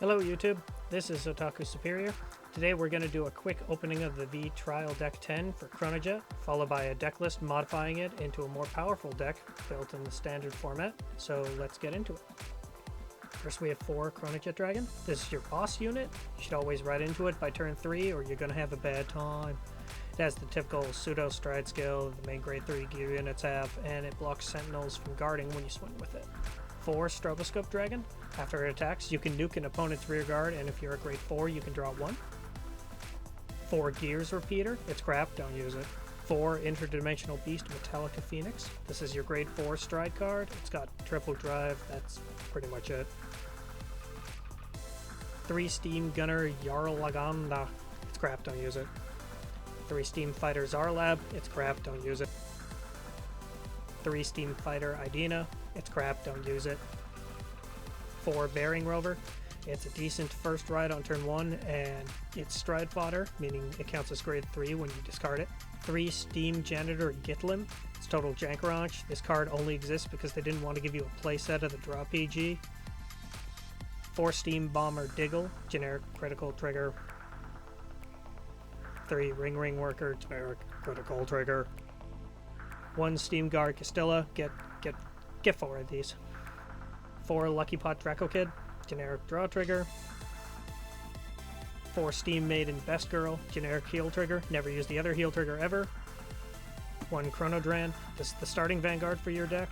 Hello YouTube, this is Otaku Superior. Today we're going to do a quick opening of the V Trial Deck 10 for Chronojet, followed by a deck list modifying it into a more powerful deck built in the standard format, so let's get into it. First we have 4 Chronojet Dragon. This is your boss unit. You should always ride into it by turn 3 or you're going to have a bad time. It has the typical pseudo stride skill the main grade 3 gear units have, and it blocks sentinels from guarding when you swing with it. 4 Stroboscope Dragon. After it attacks, you can nuke an opponent's rear guard, and if you're a grade 4, you can draw 1. 4 Gears Repeater. It's crap, don't use it. 4 Interdimensional Beast Metallica Phoenix. This is your grade 4 stride card. It's got triple drive, that's pretty much it. 3 Steam Gunner Jarlaganda. It's crap, don't use it. 3 Steam Fighter Zarlab. It's crap, don't use it. 3 Steam Fighter Idina. It's crap, don't use it. 4 Bearing Rover. It's a decent first ride on turn 1, and it's stride fodder, meaning it counts as grade 3 when you discard it. 3 Steam Janitor Gitlim. It's total jank-a-ranch. This card only exists because they didn't want to give you a playset of the draw PG. 4 Steam Bomber Diggle. Generic critical trigger. 3 Ring Worker. Generic critical trigger. 1 Steam Guard Castilla. Get 4 of these. 4 Lucky Pot Draco Kid, generic draw trigger. 4 Steam Maiden Best Girl, generic heal trigger, never use the other heal trigger ever. 1 Chronodran, this is the starting Vanguard for your deck.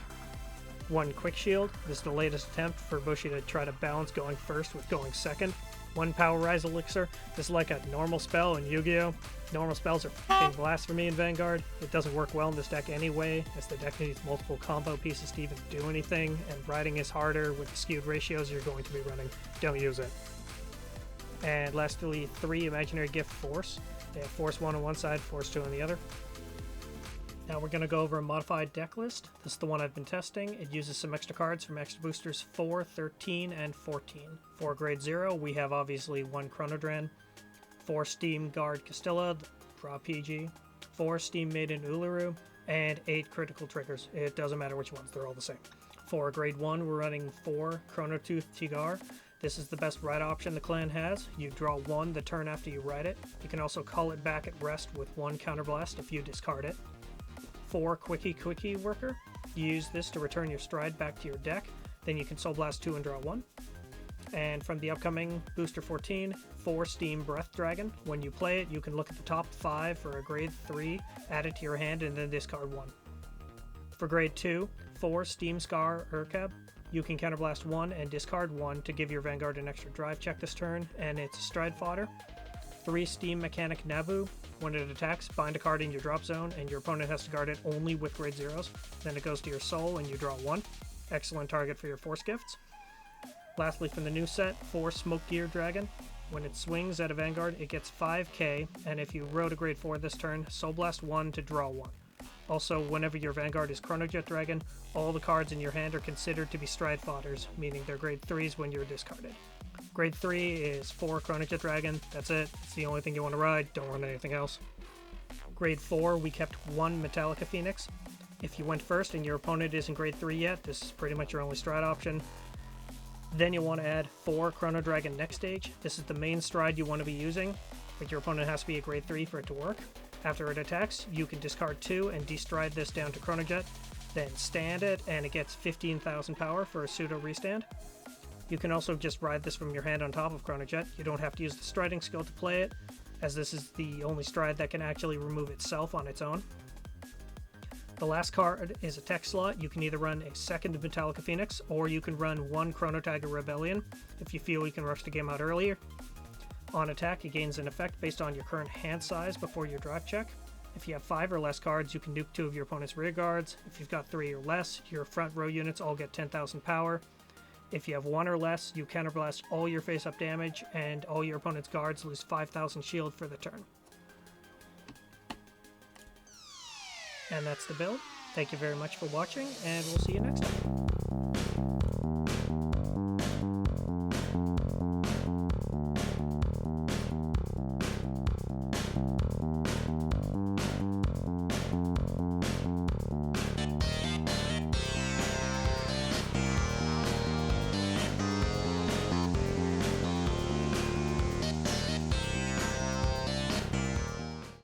1 Quick Shield, this is the latest attempt for Bushi to try to balance going first with going second. 1 Power Rise Elixir, this is like a normal spell in Yu-Gi-Oh! Normal spells are f***ing blasphemy in Vanguard. It doesn't work well in this deck anyway, as the deck needs multiple combo pieces to even do anything, and riding is harder with the skewed ratios you're going to be running. Don't use it. And lastly, 3 Imaginary Gift Force. They have Force 1 on one side, Force 2 on the other. Now we're going to go over a modified deck list. This is the one I've been testing. It uses some extra cards from extra boosters 4, 13, and 14. For grade 0, we have obviously 1 Chronodran, 4 Steam Guard Castilla, draw PG, 4 Steam Maiden Uluru, and 8 critical triggers. It doesn't matter which ones, they're all the same. For grade 1, we're running 4 Chronotooth Tigar. This is the best ride option the clan has. You draw 1 the turn after you ride it. You can also call it back at rest with 1 Counterblast if you discard it. 4 Quickie Worker. You use this to return your stride back to your deck. Then you can Soul Blast 2 and draw 1. And from the upcoming Booster 14, 4 Steam Breath Dragon. When you play it, you can look at the top 5 for a grade 3, add it to your hand, and then discard 1. For grade 2, 4 Steam Scar Urkab. You can Counterblast 1 and discard 1 to give your Vanguard an extra drive check this turn, and it's a stride fodder. 3 Steam Mechanic Nabu. When it attacks, bind a card in your drop zone, and your opponent has to guard it only with grade 0s. Then it goes to your soul, and you draw 1. Excellent target for your Force Gifts. Lastly, from the new set, 4 Smoke Gear Dragon. When it swings at a Vanguard, it gets 5k, and if you rode a grade 4 this turn, Soul Blast 1 to draw 1. Also, whenever your Vanguard is Chronojet Dragon, all the cards in your hand are considered to be stride fodders, meaning they're grade 3s when you're discarded. Grade 3 is 4 Chronojet Dragon, that's it, it's the only thing you want to ride, don't run anything else. Grade 4, we kept 1 Metallica Phoenix. If you went first and your opponent isn't grade 3 yet, this is pretty much your only stride option. Then you'll want to add 4 Chrono Dragon next stage. This is the main stride you want to be using, but your opponent has to be a grade 3 for it to work. After it attacks, you can discard 2 and destride this down to Chronojet, then stand it, and it gets 15,000 power for a pseudo restand. You can also just ride this from your hand on top of Chronojet. You don't have to use the striding skill to play it, as this is the only stride that can actually remove itself on its own. The last card is a tech slot. You can either run a second Metallica Phoenix, or you can run 1 Chrono Tiger Rebellion if you feel you can rush the game out earlier. On attack, it gains an effect based on your current hand size before your drive check. If you have 5 or less cards, you can nuke 2 of your opponent's rear guards. If you've got 3 or less, your front row units all get 10,000 power. If you have 1 or less, you counterblast all your face-up damage, and all your opponent's guards lose 5,000 shield for the turn. And that's the build. Thank you very much for watching, and we'll see you next time.